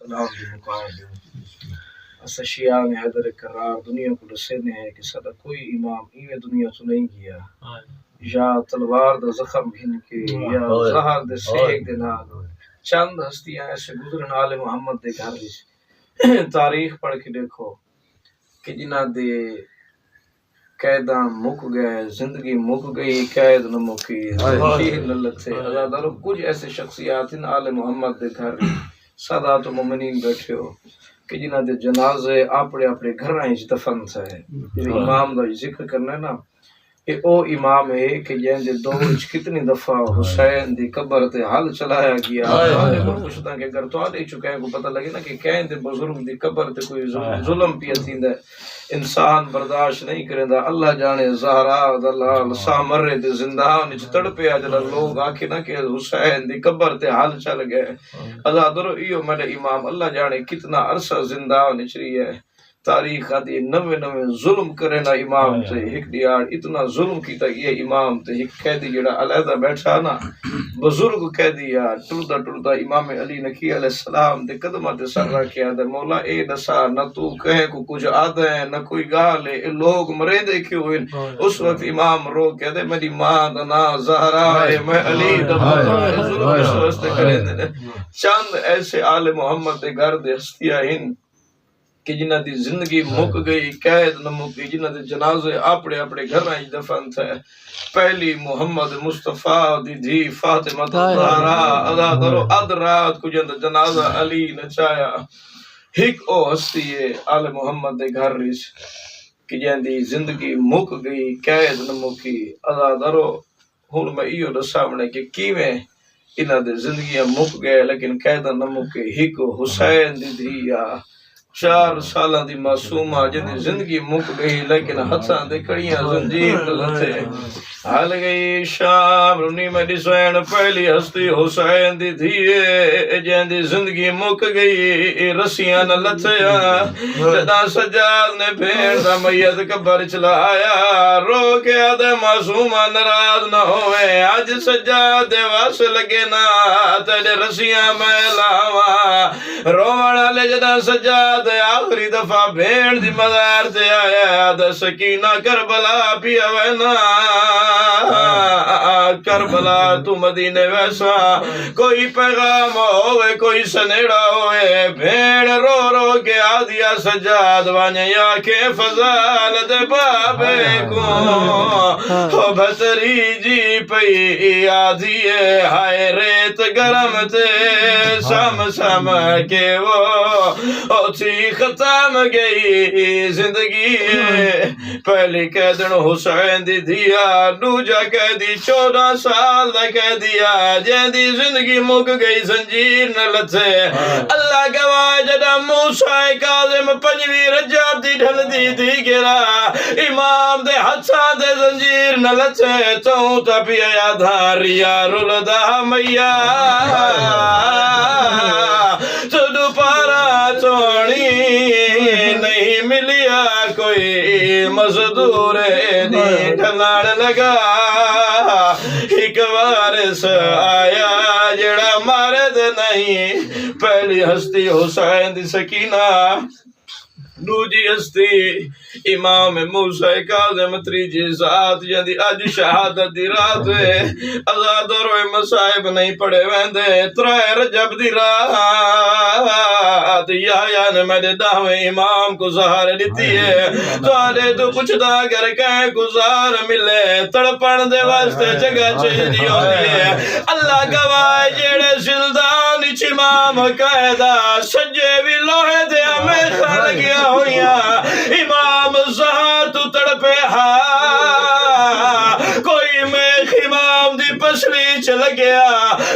سلام دی مقام دے اسا شیعہ نے حیدر کرار دنیا کو دسینے ہے کہ سدا کوئی امام ایویں دنیا تو نہیں گیا یا تلوار دا زخم گھن کے یا زہر دے سیک دے نال چند ہستیاں ایسے گزرن آل محمد دے گھر وچ تاریخ پڑھ کے دیکھو کہ جنہاں دے قیداں مک گئے، زندگی مک گئی، قید نہ مکی، زنجیر نہ لتھے۔ عزادارو کچھ ایسے شخصیات ہیں آل محمد دے گھر سادات مومنین بیٹھے ہو کہ جنہاں دے جنازے اپنے اپنے گھراں وچ دفن تھے۔ امام دا ذکر کرنا ہے نا، یہ او امام ہے کہ جن دے دور وچ کتنی دفعہ حسین دی قبر تے حل چلایا گیا۔ میں پوچھدا کہ اگر تواڈے چکے کو پتہ لگے نا کہ کہیں تے بزرگ دی قبر تے کوئی ظلم پیا تھیندا انسان برداشت نہیں کریندا، اللہ جانے زہرا دا لال سامرے دے زندان وچ تڑپیا جڑا لوگ آکھے نا کہ حسین دی قبر تے حل چل گئے۔ عزادارو ایو میرے امام اللہ جانے کتنا عرصہ زندان وچ رہی ہے۔ تاریخ آدھی نوے ظلم کرے نا امام تے ایک دیار اتنا ظلم کیتا یہ امام تے ایک قیدی جڑا علیحدہ بیٹھا نا بزرگ قیدی یار ٹردا ٹردا امام علی نقی علیہ السلام دے قدمہ تے سر رکھیا دے مولا اے دسا نہ تو کہیں کو کچھ آدھے ہے نہ کوئی گال ہے اے لوگ مرے دے کیوں ہوئے۔ اس وقت امام رو کہہ دے میری ماں دا نا زہرا ہے میں علی دا پتہ ہے ظلم اس واسطے کرے دے۔ چند ایسے آل محمد دے گھر دے ہستیاں ہیں کہ جنہاں دی زندگی مک گئی، قید نہ مکی، جنہاں دے جنازے اپنے اپنے گھراں وچ دفن تھے۔ پہلی محمد مصطفیٰ دی دھی فاطمہ زہرا عزادارو اد رات کو جند جنازہ علی نچایا۔ ایک او ہستی ہے آل محمد دے گھر وچ کہ جن دی زندگی مک گئی، قید نہ مکی۔ عزادارو ہن میں ایو دساں کہ کیویں انہاں دے زندگیاں مک گئے لیکن قید نہ مکے۔ ایک حسین دی دھی 4 سالاں دی معصومہ جن دی زندگی مک گئی لیکن ہتھاں دے کڑیاں زنجیر لتھے۔ حل گئی شام رونی میں ڈسوین پہلی ہستی حسین دی دھیے جن دی زندگی مک گئی رسیاں نہ لتھیا۔ جدا سجاد نے بھیڑ دا میت قبر چلایا رو کے آدھے معصومہ ناراض نہ ہوئے آج سجاد دے واس لگے نا تیرے رسیاں میں لاواں روڑا لے جدا سجاد آخری دفعہ بھیڑ دی مزار تے آیا دا سکینہ کربلا پیا وینا کربلا تو مدینے ویسا کوئی پیغام ہوئے کوئی سنیڑا ہوئے بھیڑ رو رو کے آدیا سجاد وانیا کے فضال دے بابے کو ہو بھتری جی پئی آدھیے ہائے ریت گرم تے سم سم کے وہ تھی ختم گئی زندگی پہلی قیدن حسین دی دیا دوجا قیدی 14 سال دا قیدیا جن دی زندگی مک گئی زنجیر نہ لتھے۔ اللہ گواہ جدا موسیٰ کاظم 5ویں رجب دی ڈھل دی گرا امام دے ہتھاں دے زنجیر نہ لتھے تو تا پیا دھاریا رلدا میا تدو پارا توڑی نہیں ملیا کوئی مزدور دی ڈھلان لگا ایک وارث آیا جڑا مرد نہیں پہلی ہستی حسین دی سکینہ دوجی ہستی امام موسیٰ کاظم تریجی ذات جندی اج شہادت دی رات ہے عزادارو مصائب نہیں پڑے ویندے 3 رجب دی رات یحییٰ نے میرے 10ویں امام کو زہر دیتی ہے تو آدھے تو کچھ دا اگر کہیں گزار ملے تڑپن دے واسطے جگہ چاہیے ہوتی ہے۔ اللہ گواہ جیڑے زندان وچ امام قیدا سجے بھی لوہے دے ہمیشہ لگیا ہویا امام زہر تو تڑپے کوئی میخ امام دی پسلی چل گیا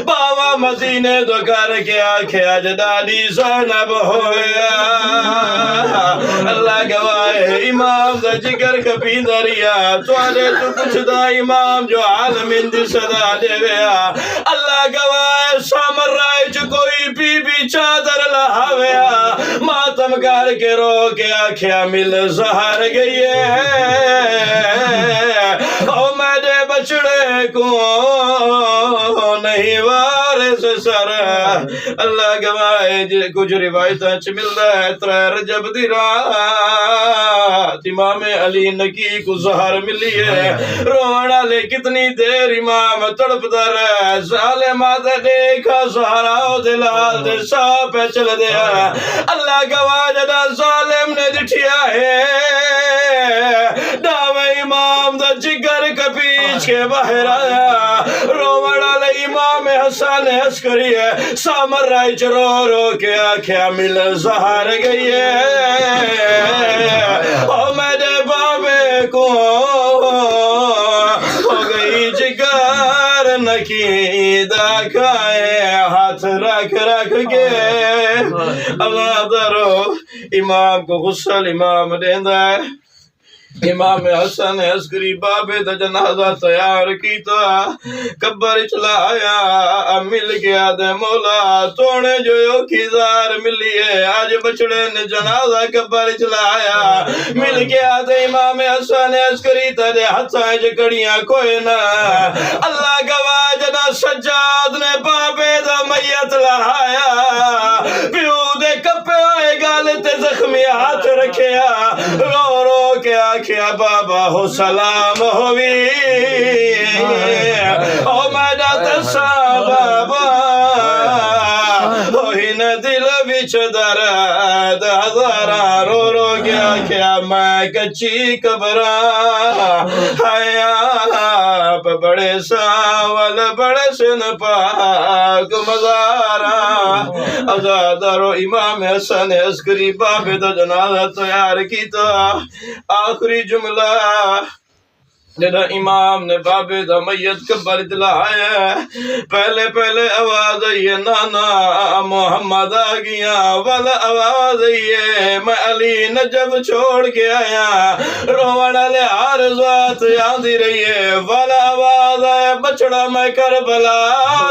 باوا مدینے دو کر کے آکھیا جدالی زینب ہویا۔ اللہ گواہ امام دا جگر کبھی دریا تو آدھے تو کچھ دا امام جو عالمین دی صدا دے گیا۔ اللہ گواہ سامر رائے جو کوئی بی بی چادر لہاویا ماتم کر کے رو کے آکھیا مل زہر گئی ہے او میرے بچڑے کو نہیں وارث سر اللہ گواہ کچھ روایتاں چ ملدا ہے 3 رجب دی رات امام علی نکی کو زہر ملی ہے رونا لے کتنی دیر امام تڑپدا رہا ظالما تے دیکھا زہرا دے لال دے سا پہ چل دیا اللہ گواہ جدا ظالم نے دٹھیا ہے داوے امام دا جگر کپیچ کے باہر آیا رونا لے امام حسن عسکری ہے سامر رائی چ رو رو کے آکھیا مل زہر گئی ہے او میرے بابے کو ہو گئی جگر نکیدہ کھائے ہاتھ رکھ رکھ کے اللہ درو امام کو غسل امام دیندہ ہے امام حسن عسکری بابے دا جنازہ تیار کیتا قبر چلایا مل گیا دے مولا تونے جو کی زار ملی ہے آج بچڑے نے جنازہ قبر چلایا مل گیا دے امام حسن عسکری تیرے ہتھائیں جکڑیاں کوئی نہ اللہ گواہ جنا سجاد نے بابے دا میت لہایا پیو دے کپے آئے گالے تے زخمی ہاتھ رکھیا رو رو کے آکھیا بابا ہو سلام ہوئی او میڈا تسا بابا ہوئی نا دل بچ درد ہزارہ رو رو کے آکھیا میں کچی قبرہ حیا بڑے ساول بڑے سن پاک مزارہ ازادارو امام حسن عسکری بابے دا جنازہ تیار کیتا آخری جملہ جدا امام نے بابے دا میت قبر دلایا پہلے پہلے آواز آئیے نانا محمد آگیا والا آواز آئیے میں علی نجب چھوڑ کے آیا رونا لے آرزوات یادی رہیے والا آواز آئے بچڑا میں کربلا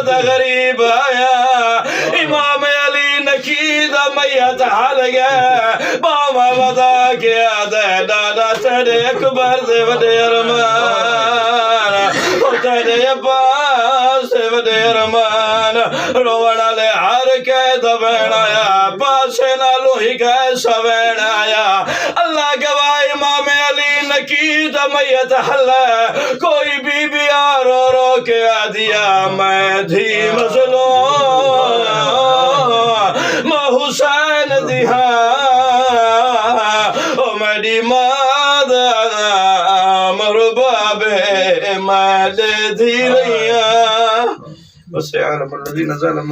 دا غریب آیا امام علی نکیدہ میت حال گیا باما ودا کیا دے دادا تیرے اکبر دے وڈے ارمان تیرے عباس دے وڈے ارمان رونا لے ہر کے دبین آیا پاسے نالو ہی کیسا وین آیا اللہ گواہ امام علی نکیدہ میت حل ہے کوئی بی بی رو رو کے آدیا میں دھی مظلوم حسین دیہا او میری ماد مربابے میں دے دھی رہیا بس یا رب الذین ظلموا